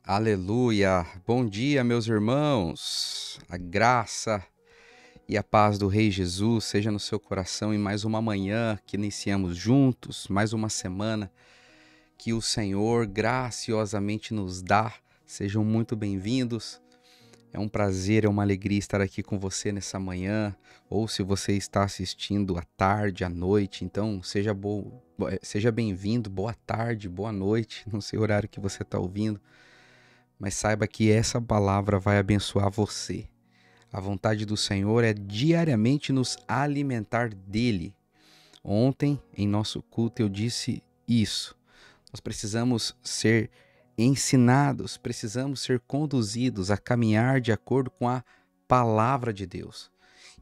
Aleluia! Bom dia, meus irmãos! A graça e a paz do Rei Jesus seja no seu coração em mais uma manhã que iniciamos juntos, mais uma semana que o Senhor graciosamente nos dá. Sejam muito bem-vindos. É um prazer, é uma alegria estar aqui com você nessa manhã, ou se você está assistindo à tarde, à noite, então seja bem-vindo, boa tarde, boa noite, não sei o horário que você está ouvindo. Mas saiba que essa palavra vai abençoar você. A vontade do Senhor é diariamente nos alimentar dele. Ontem, em nosso culto, eu disse isso. Nós precisamos ser ensinados, precisamos ser conduzidos a caminhar de acordo com a palavra de Deus.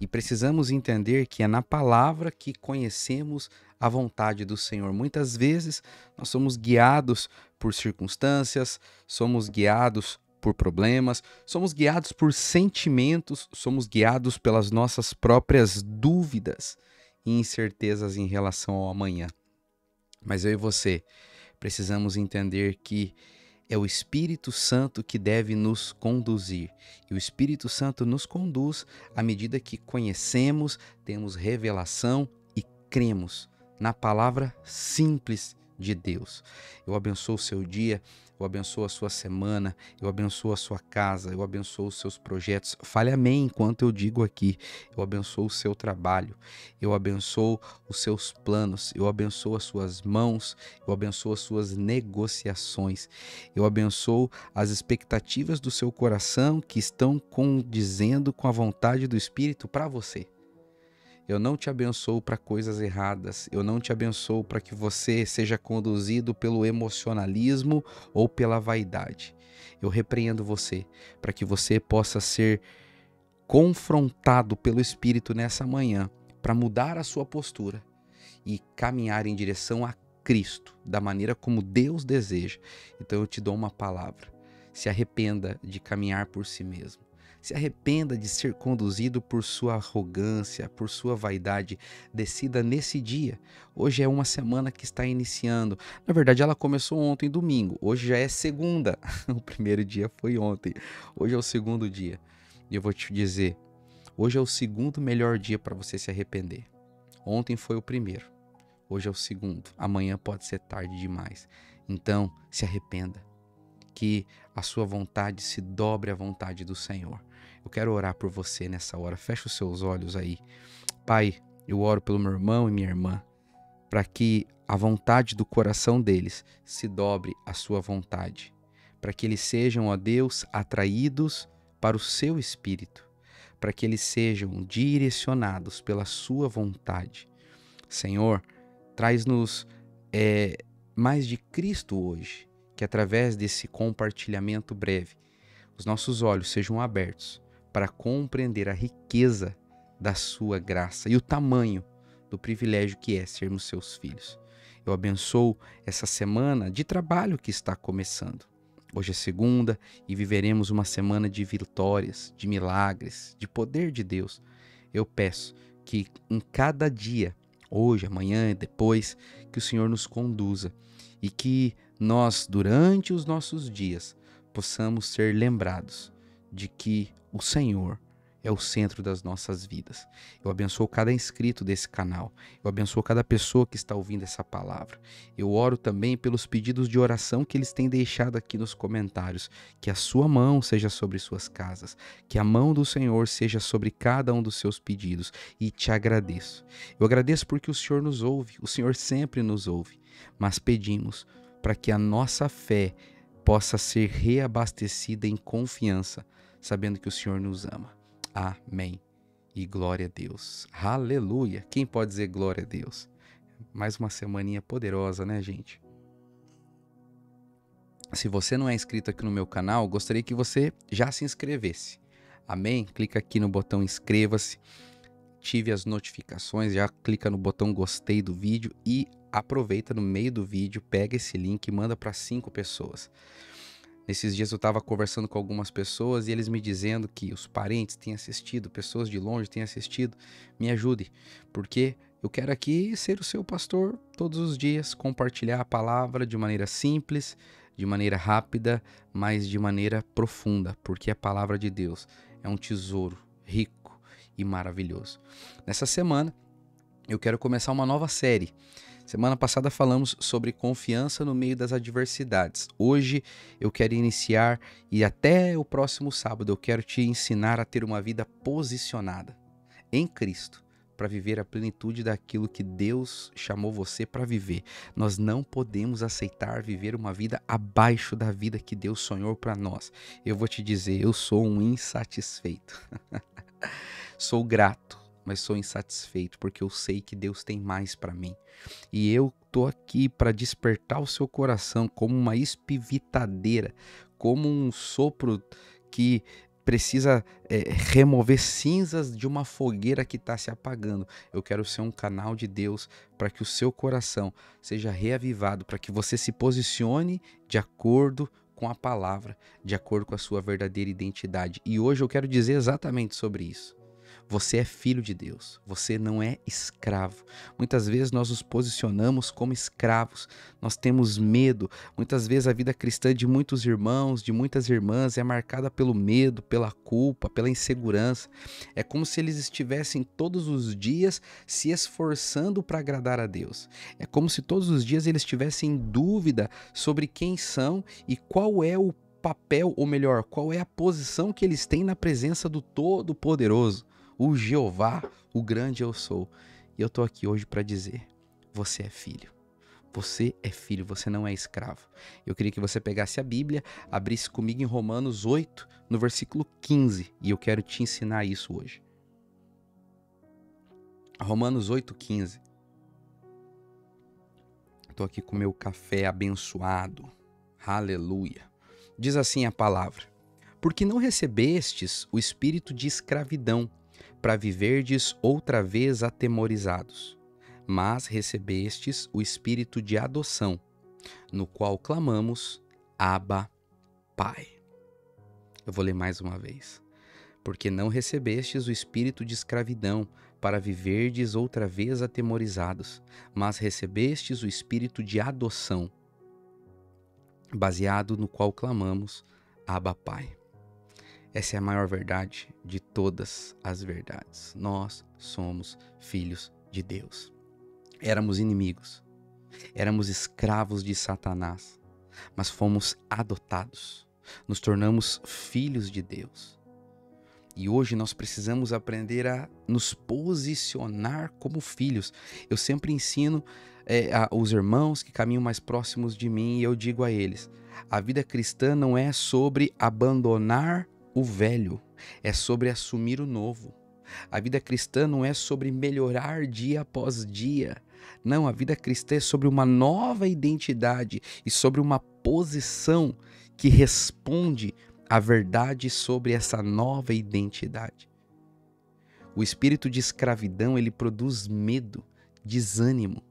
E precisamos entender que é na palavra que conhecemos a vontade do Senhor. Muitas vezes nós somos guiados por circunstâncias, somos guiados por problemas, somos guiados por sentimentos, somos guiados pelas nossas próprias dúvidas e incertezas em relação ao amanhã. Mas eu e você precisamos entender que é o Espírito Santo que deve nos conduzir. E o Espírito Santo nos conduz à medida que conhecemos, temos revelação e cremos na palavra simples de Deus. Eu abençoo o seu dia, eu abençoo a sua semana, eu abençoo a sua casa, eu abençoo os seus projetos. Fale amém enquanto eu digo aqui. Eu abençoo o seu trabalho, eu abençoo os seus planos, eu abençoo as suas mãos, eu abençoo as suas negociações, eu abençoo as expectativas do seu coração que estão condizendo com a vontade do Espírito para você. Eu não te abençoo para coisas erradas, eu não te abençoo para que você seja conduzido pelo emocionalismo ou pela vaidade. Eu repreendo você para que você possa ser confrontado pelo Espírito nessa manhã, para mudar a sua postura e caminhar em direção a Cristo, da maneira como Deus deseja. Então eu te dou uma palavra: se arrependa de caminhar por si mesmo. Se arrependa de ser conduzido por sua arrogância, por sua vaidade. Decida nesse dia. Hoje é uma semana que está iniciando. Na verdade, ela começou ontem, domingo. Hoje já é segunda. O primeiro dia foi ontem. Hoje é o segundo dia. E eu vou te dizer, hoje é o segundo melhor dia para você se arrepender. Ontem foi o primeiro. Hoje é o segundo. Amanhã pode ser tarde demais. Então, se arrependa. Que a sua vontade se dobre à vontade do Senhor. Eu quero orar por você nessa hora. Feche os seus olhos aí. Pai, eu oro pelo meu irmão e minha irmã, para que a vontade do coração deles se dobre à sua vontade. Para que eles sejam, ó Deus, atraídos para o seu Espírito. Para que eles sejam direcionados pela sua vontade. Senhor, traz-nos mais de Cristo hoje. Que através desse compartilhamento breve, os nossos olhos sejam abertos para compreender a riqueza da sua graça e o tamanho do privilégio que é sermos seus filhos. Eu abençoo essa semana de trabalho que está começando. Hoje é segunda e viveremos uma semana de vitórias, de milagres, de poder de Deus. Eu peço que em cada dia, hoje, amanhã e depois, que o Senhor nos conduza e que nós, durante os nossos dias, possamos ser lembrados de que o Senhor é o centro das nossas vidas. Eu abençoo cada inscrito desse canal. Eu abençoo cada pessoa que está ouvindo essa palavra. Eu oro também pelos pedidos de oração que eles têm deixado aqui nos comentários. Que a sua mão seja sobre suas casas. Que a mão do Senhor seja sobre cada um dos seus pedidos. E te agradeço. Eu agradeço porque o Senhor nos ouve. O Senhor sempre nos ouve. Mas pedimos para que a nossa fé possa ser reabastecida em confiança, sabendo que o Senhor nos ama. Amém. E glória a Deus. Aleluia. Quem pode dizer glória a Deus? Mais uma semaninha poderosa, né, gente? Se você não é inscrito aqui no meu canal, gostaria que você já se inscrevesse. Amém? Clica aqui no botão inscreva-se, ative as notificações, já clica no botão gostei do vídeo e aproveita no meio do vídeo, pega esse link e manda para 5 pessoas. Nesses dias eu estava conversando com algumas pessoas e eles me dizendo que os parentes têm assistido, pessoas de longe têm assistido. Me ajude, porque eu quero aqui ser o seu pastor todos os dias, compartilhar a palavra de maneira simples, de maneira rápida, mas de maneira profunda, porque a palavra de Deus é um tesouro rico e maravilhoso. Nessa semana, eu quero começar uma nova série. Semana passada falamos sobre confiança no meio das adversidades. Hoje eu quero iniciar e até o próximo sábado eu quero te ensinar a ter uma vida posicionada em Cristo, para viver a plenitude daquilo que Deus chamou você para viver. Nós não podemos aceitar viver uma vida abaixo da vida que Deus sonhou para nós. Eu vou te dizer, eu sou um insatisfeito. Sou grato, mas sou insatisfeito porque eu sei que Deus tem mais para mim. E eu tô aqui para despertar o seu coração como uma espivitadeira, como um sopro que precisa remover cinzas de uma fogueira que está se apagando. Eu quero ser um canal de Deus para que o seu coração seja reavivado, para que você se posicione de acordo com a palavra, de acordo com a sua verdadeira identidade. E hoje eu quero dizer exatamente sobre isso. Você é filho de Deus, você não é escravo. Muitas vezes nós nos posicionamos como escravos, nós temos medo. Muitas vezes a vida cristã de muitos irmãos, de muitas irmãs é marcada pelo medo, pela culpa, pela insegurança. É como se eles estivessem todos os dias se esforçando para agradar a Deus. É como se todos os dias eles tivessem dúvida sobre quem são e qual é o papel, ou melhor, qual é a posição que eles têm na presença do Todo-Poderoso. O Jeová, o grande eu sou. E eu tô aqui hoje para dizer, você é filho. Você é filho, você não é escravo. Eu queria que você pegasse a Bíblia, abrisse comigo em Romanos 8, no versículo 15. E eu quero te ensinar isso hoje. Romanos 8,15. Tô aqui com meu café abençoado. Aleluia. Diz assim a palavra: porque não recebestes o espírito de escravidão, para viverdes outra vez atemorizados, mas recebestes o espírito de adoção, no qual clamamos, Abba, Pai. Eu vou ler mais uma vez. Porque não recebestes o espírito de escravidão, para viverdes outra vez atemorizados, mas recebestes o espírito de adoção, baseado no qual clamamos, Abba, Pai. Essa é a maior verdade de todas as verdades. Nós somos filhos de Deus. Éramos inimigos, éramos escravos de Satanás, mas fomos adotados, nos tornamos filhos de Deus. E hoje nós precisamos aprender a nos posicionar como filhos. Eu sempre ensino aos irmãos que caminham mais próximos de mim e eu digo a eles, a vida cristã não é sobre abandonar o velho, é sobre assumir o novo. A vida cristã não é sobre melhorar dia após dia. Não, a vida cristã é sobre uma nova identidade e sobre uma posição que responde à verdade sobre essa nova identidade. O espírito de escravidão, ele produz medo, desânimo.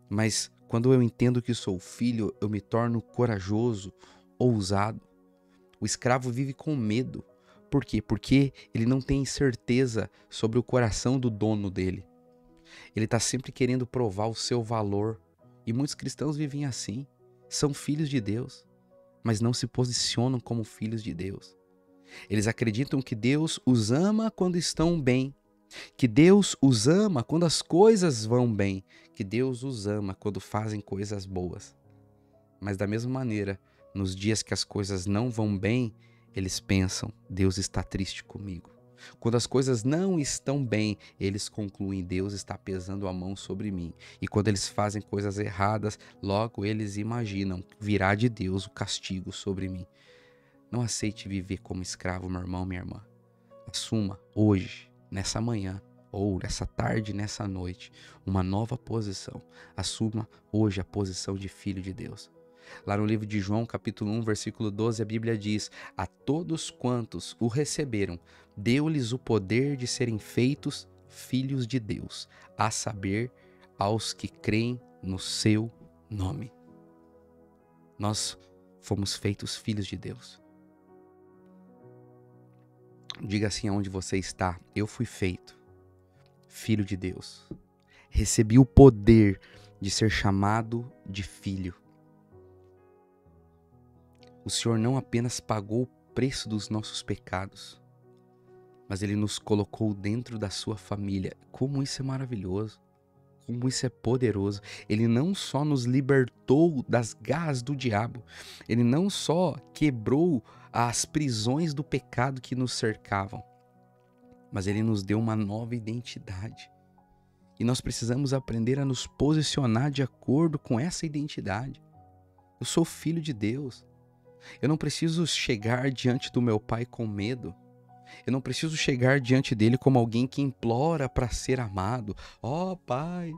Mas quando eu entendo que sou filho, eu me torno corajoso, ousado. O escravo vive com medo. Por quê? Porque ele não tem certeza sobre o coração do dono dele. Ele está sempre querendo provar o seu valor. E muitos cristãos vivem assim. São filhos de Deus, mas não se posicionam como filhos de Deus. Eles acreditam que Deus os ama quando estão bem, que Deus os ama quando as coisas vão bem, que Deus os ama quando fazem coisas boas. Mas da mesma maneira, nos dias que as coisas não vão bem, eles pensam, Deus está triste comigo. Quando as coisas não estão bem, eles concluem, Deus está pesando a mão sobre mim. E quando eles fazem coisas erradas, logo eles imaginam, virá de Deus o castigo sobre mim. Não aceite viver como escravo, meu irmão, minha irmã. Assuma hoje, nessa manhã, ou nessa tarde, nessa noite, uma nova posição. Assuma hoje a posição de filho de Deus. Lá no livro de João, capítulo 1, versículo 12, a Bíblia diz, a todos quantos o receberam, deu-lhes o poder de serem feitos filhos de Deus, a saber, aos que creem no seu nome. Nós fomos feitos filhos de Deus. Diga assim aonde você está, eu fui feito filho de Deus. Recebi o poder de ser chamado de filho. O Senhor não apenas pagou o preço dos nossos pecados, mas Ele nos colocou dentro da sua família. Como isso é maravilhoso, como isso é poderoso. Ele não só nos libertou das garras do diabo, Ele não só quebrou as prisões do pecado que nos cercavam, mas Ele nos deu uma nova identidade. E nós precisamos aprender a nos posicionar de acordo com essa identidade. Eu sou filho de Deus. Eu não preciso chegar diante do meu pai com medo. Eu não preciso chegar diante dele como alguém que implora para ser amado. Ó Pai,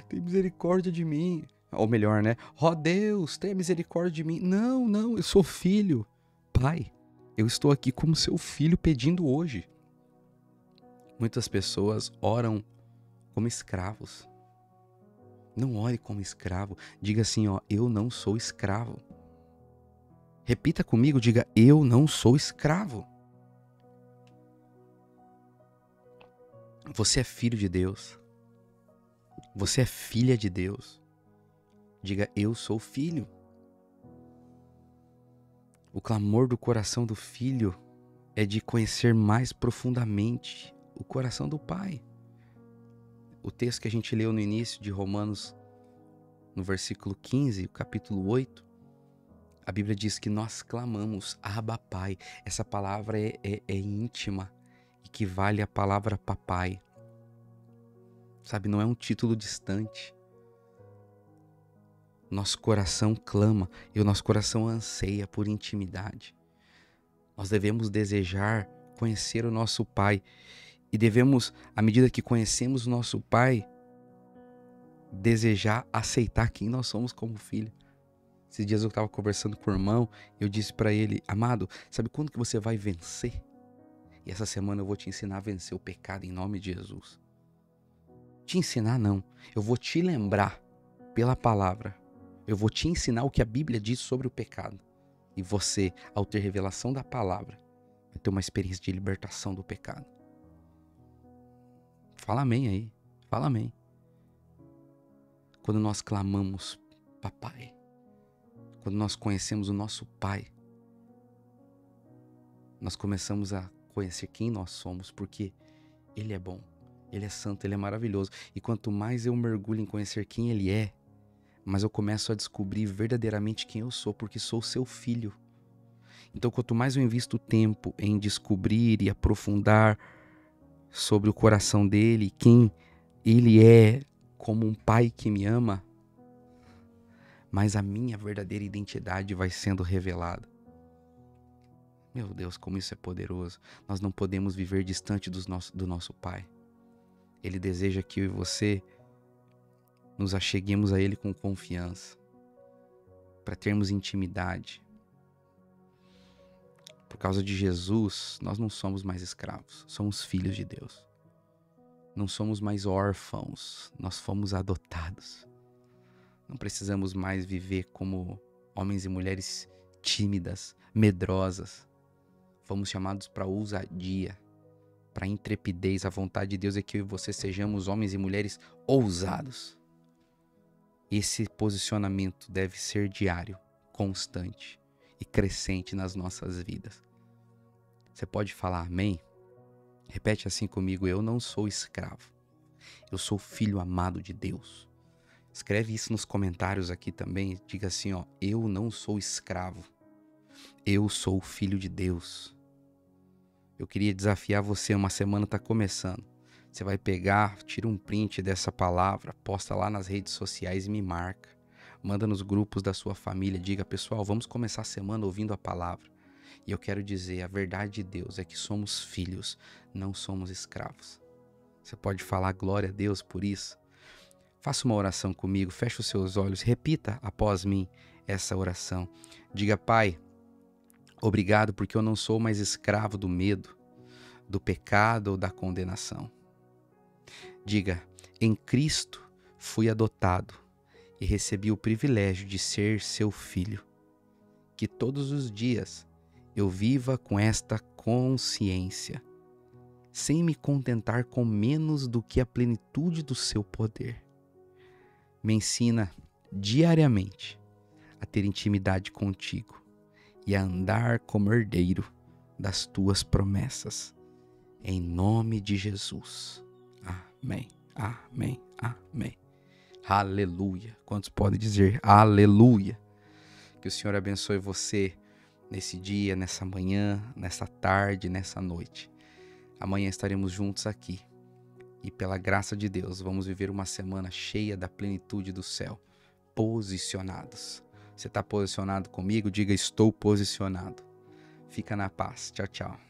tem misericórdia de mim. Ou melhor, né? Ó Deus, tenha misericórdia de mim. Não, eu sou filho. Pai, eu estou aqui como seu filho pedindo hoje. Muitas pessoas oram como escravos. Não ore como escravo. Diga assim, ó, eu não sou escravo. Repita comigo, diga, eu não sou escravo. Você é filho de Deus. Você é filha de Deus. Diga, eu sou filho. O clamor do coração do filho é de conhecer mais profundamente o coração do Pai. O texto que a gente leu no início de Romanos, no versículo 15, o capítulo 8, a Bíblia diz que nós clamamos, Abba Pai. Essa palavra é íntima, equivale à palavra papai. Sabe, não é um título distante. Nosso coração clama e o nosso coração anseia por intimidade. Nós devemos desejar conhecer o nosso Pai. E devemos, à medida que conhecemos o nosso Pai, desejar aceitar quem nós somos como filho. Esses dias eu estava conversando com o irmão, eu disse para ele, amado, sabe quando que você vai vencer? E essa semana eu vou te ensinar a vencer o pecado em nome de Jesus. Te ensinar não, eu vou te lembrar pela palavra. Eu vou te ensinar o que a Bíblia diz sobre o pecado. E você, ao ter revelação da palavra, vai ter uma experiência de libertação do pecado. Fala amém aí, fala amém. Quando nós clamamos, papai, quando nós conhecemos o nosso Pai, nós começamos a conhecer quem nós somos, porque Ele é bom, Ele é santo, Ele é maravilhoso. E quanto mais eu mergulho em conhecer quem Ele é, mais eu começo a descobrir verdadeiramente quem eu sou, porque sou seu filho. Então, quanto mais eu invisto tempo em descobrir e aprofundar sobre o coração dele, quem ele é como um pai que me ama, mais a minha verdadeira identidade vai sendo revelada. Meu Deus, como isso é poderoso. Nós não podemos viver distante do nosso Pai. Ele deseja que eu e você nos acheguemos a Ele com confiança, para termos intimidade. Por causa de Jesus, nós não somos mais escravos, somos filhos de Deus. Não somos mais órfãos, nós fomos adotados. Não precisamos mais viver como homens e mulheres tímidas, medrosas. Fomos chamados para ousadia, para intrepidez. A vontade de Deus é que eu e você sejamos homens e mulheres ousados. Esse posicionamento deve ser diário, constante e crescente nas nossas vidas. Você pode falar amém? Repete assim comigo, eu não sou escravo. Eu sou filho amado de Deus. Escreve isso nos comentários aqui também. Diga assim, ó, eu não sou escravo. Eu sou filho de Deus. Eu queria desafiar você, uma semana está começando. Você vai pegar, tira um print dessa palavra, posta lá nas redes sociais e me marca. Manda nos grupos da sua família, diga, pessoal, vamos começar a semana ouvindo a palavra. E eu quero dizer, a verdade de Deus é que somos filhos, não somos escravos. Você pode falar glória a Deus por isso? Faça uma oração comigo, feche os seus olhos, repita após mim essa oração. Diga, Pai, obrigado porque eu não sou mais escravo do medo, do pecado ou da condenação. Diga, em Cristo fui adotado e recebi o privilégio de ser seu filho. Que todos os dias eu viva com esta consciência, sem me contentar com menos do que a plenitude do seu poder. Me ensina diariamente a ter intimidade contigo e a andar como herdeiro das tuas promessas. Em nome de Jesus. Amém, amém, amém. Aleluia. Quantos podem dizer aleluia? Que o Senhor abençoe você nesse dia, nessa manhã, nessa tarde, nessa noite. Amanhã estaremos juntos aqui. E pela graça de Deus, vamos viver uma semana cheia da plenitude do céu. Posicionados. Você está posicionado comigo? Diga, estou posicionado. Fica na paz. Tchau, tchau.